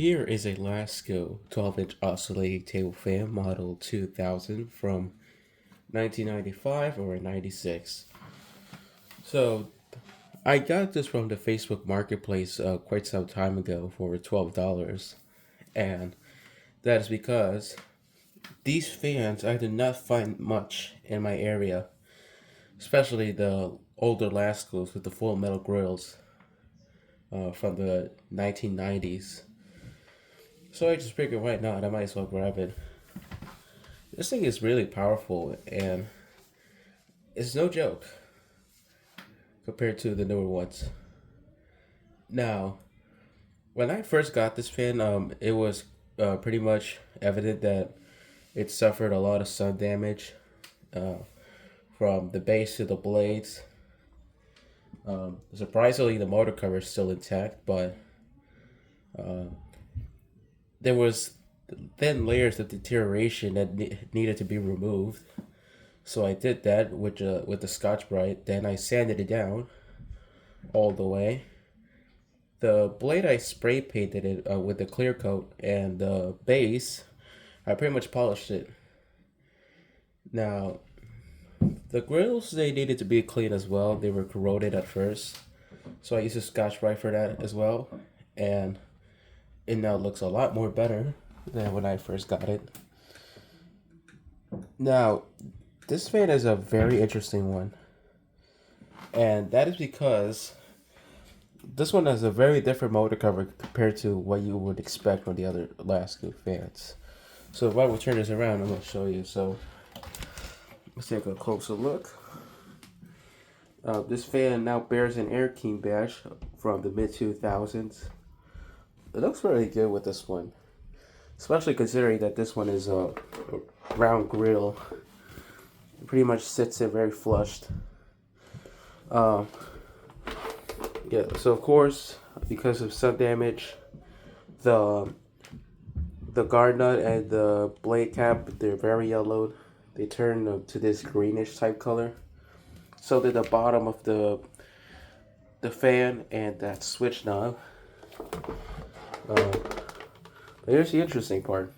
Here is a Lasko 12-inch oscillating table fan model 2000 from 1995 or 96. So I got this from the Facebook Marketplace quite some time ago for $12, and that is because these fans I did not find much in my area, especially the older Laskos with the full metal grills from the 1990s. So I just figured, why not? I might as well grab it. This thing is really powerful, and it's no joke compared to the newer ones. Now, when I first got this fan, it was pretty much evident that it suffered a lot of sun damage uh, from the base to the blades. Surprisingly, the motor cover is still intact, but uh, there was thin layers of deterioration that needed to be removed. So I did that with the Scotch Brite. Then I sanded it down all the way. The blade I spray painted it with the clear coat, and the base I pretty much polished it. Now the grills, they needed to be clean as well. They were corroded at first, so I used a Scotch Brite for that as well, and it now looks a lot more better than when I first got it. Now, this fan is a very interesting one, and that is because this one has a very different motor cover compared to what you would expect from the other Lasko fans. So if I will turn this around, I'm going to show you. So let's take a closer look. This fan now bears an Air King badge from the mid-2000s. It looks really good with this one, especially considering that this one is a round grill. It pretty much sits there very flushed. Yeah, so of course, because of sun damage, the guard nut and the blade cap, they're very yellowed. They turn to this greenish type color. So did the bottom of the fan and that switch knob. Here's the interesting part.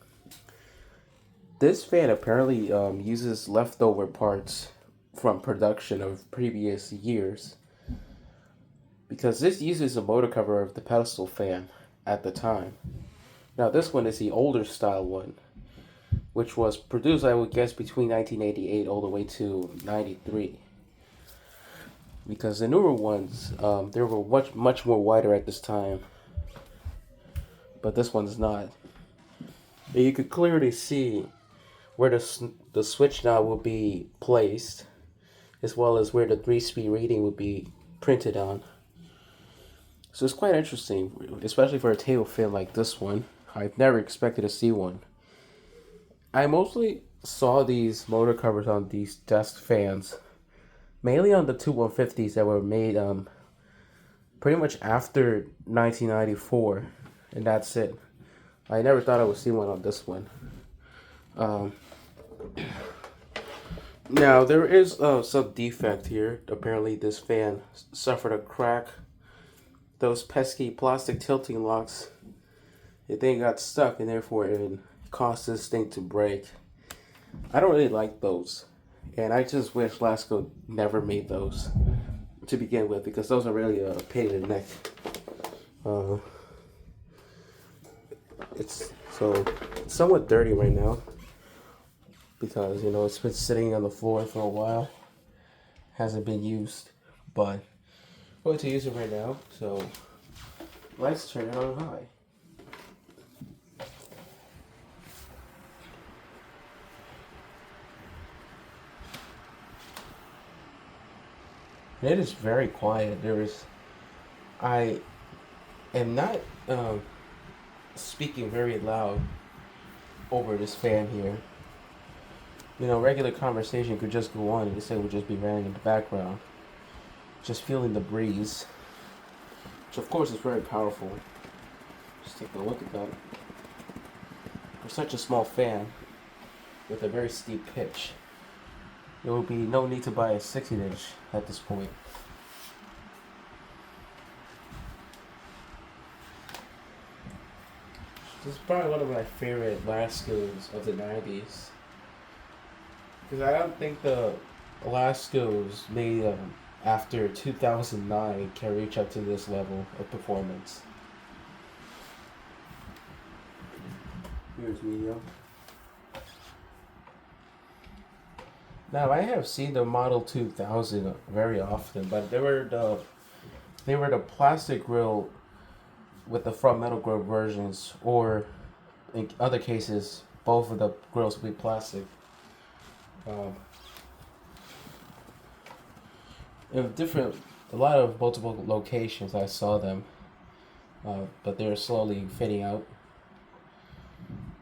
This fan apparently uses leftover parts from production of previous years, because this uses the motor cover of the pedestal fan at the time. Now this one is the older style one, which was produced, I would guess, between 1988 all the way to 93. Because the newer ones, they were much more wider at this time, but this one's not. And you could clearly see where the switch knob will be placed, as well as where the 3-speed reading would be printed on. So it's quite interesting, especially for a table fan like this one. I've never expected to see one. I mostly saw these motor covers on these desk fans, mainly on the two 150s that were made pretty much after 1994, and that's it. I never thought I would see one on this one. Now there is some defect here. Apparently this fan suffered a crack. Those pesky plastic tilting locks, the thing got stuck, and therefore it caused this thing to break. I don't really like those, and I just wish Lasko never made those to begin with, because those are really a pain in the neck. It's somewhat dirty right now because it's been sitting on the floor for a while, hasn't been used, but I'm going to use it right now. So let's turn it on high. It is very quiet. I am not speaking very loud over this fan here. Regular conversation could just go on and this thing would just be running in the background, just feeling the breeze, which of course is very powerful. Just take a look at that. For such a small fan with a very steep pitch, there will be no need to buy a 16-inch at this point. This is probably one of my favorite Laskos of the 90s. Because I don't think the Laskos made after 2009 can reach up to this level of performance. Here's medium. Now I have seen the Model 2000 very often, but they were the plastic grill with the front metal grill versions, or in other cases, both of the grills will be plastic. Um, in a lot of multiple locations, I saw them, but they're slowly fading out.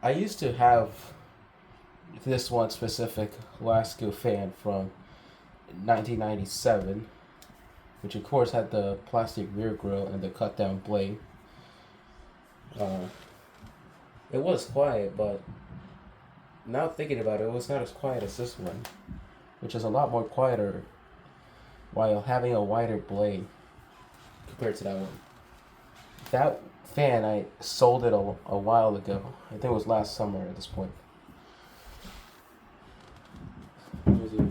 I used to have this one specific Lasko fan from 1997, which of course had the plastic rear grille and the cut down blade. Uh, it was quiet, but now thinking about it, it was not as quiet as this one, which is a lot more quieter while having a wider blade compared to that one. That fan, I sold it a while ago. I think it was last summer at this point. Here's your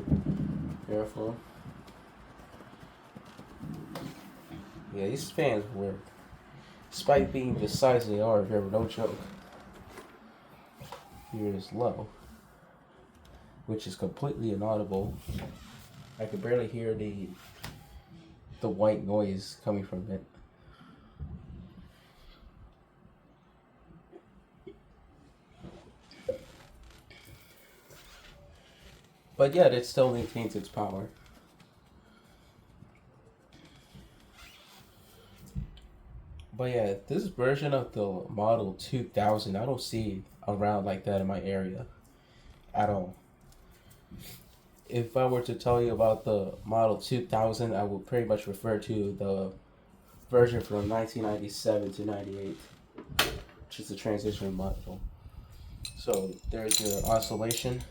airflow. Yeah, these fans were, despite being the size they are, they were no joke. Here is low, which is completely inaudible. I could barely hear the white noise coming from it. But yet, it still maintains its power. But yeah, this version of the Model 2000, I don't see around like that in my area at all. If I were to tell you about the Model 2000, I would pretty much refer to the version from 1997 to 98, which is the transition model. So there's your oscillation.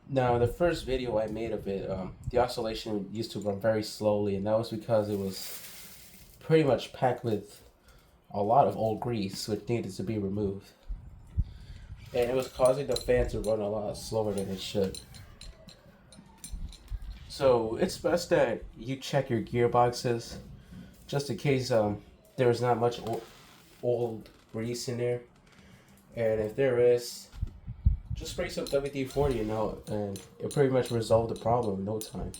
Now, the first video I made of it, the oscillation used to run very slowly, and that was because it was pretty much packed with a lot of old grease, which needed to be removed. And it was causing the fan to run a lot slower than it should. So it's best that you check your gearboxes, just in case there's not much old grease in there. And if there is, just spray some WD-40 and it'll pretty much resolve the problem in no time.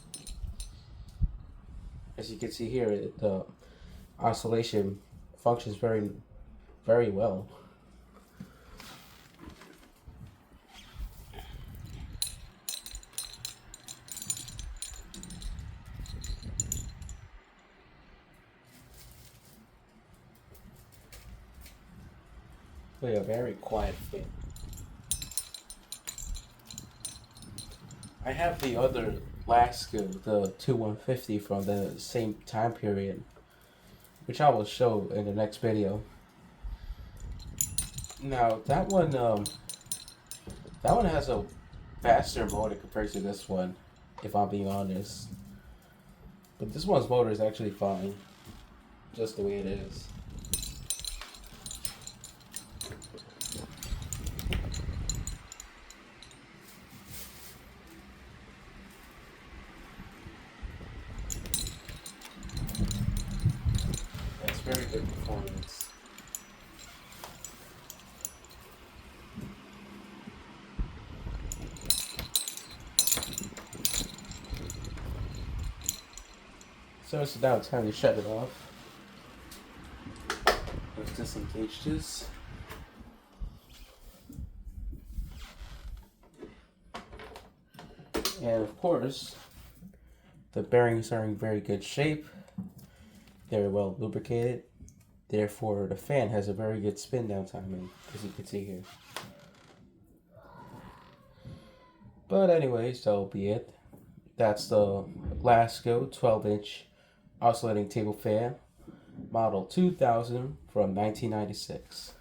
As you can see here, the oscillation functions very, very well. But a very quiet fan. I have the other Lasko, the 2150 from the same time period, which I will show in the next video. Now that one has a faster motor compared to this one, if I'm being honest. But this one's motor is actually fine, just the way it is. That's very good performance. So it's now time to shut it off. Let's disengage this. And of course, the bearings are in very good shape. They're well lubricated. Therefore, the fan has a very good spin down time, as you can see here. But anyways, that'll be it. That's the Lasko 12-inch oscillating table fan, model 2000 from 1996.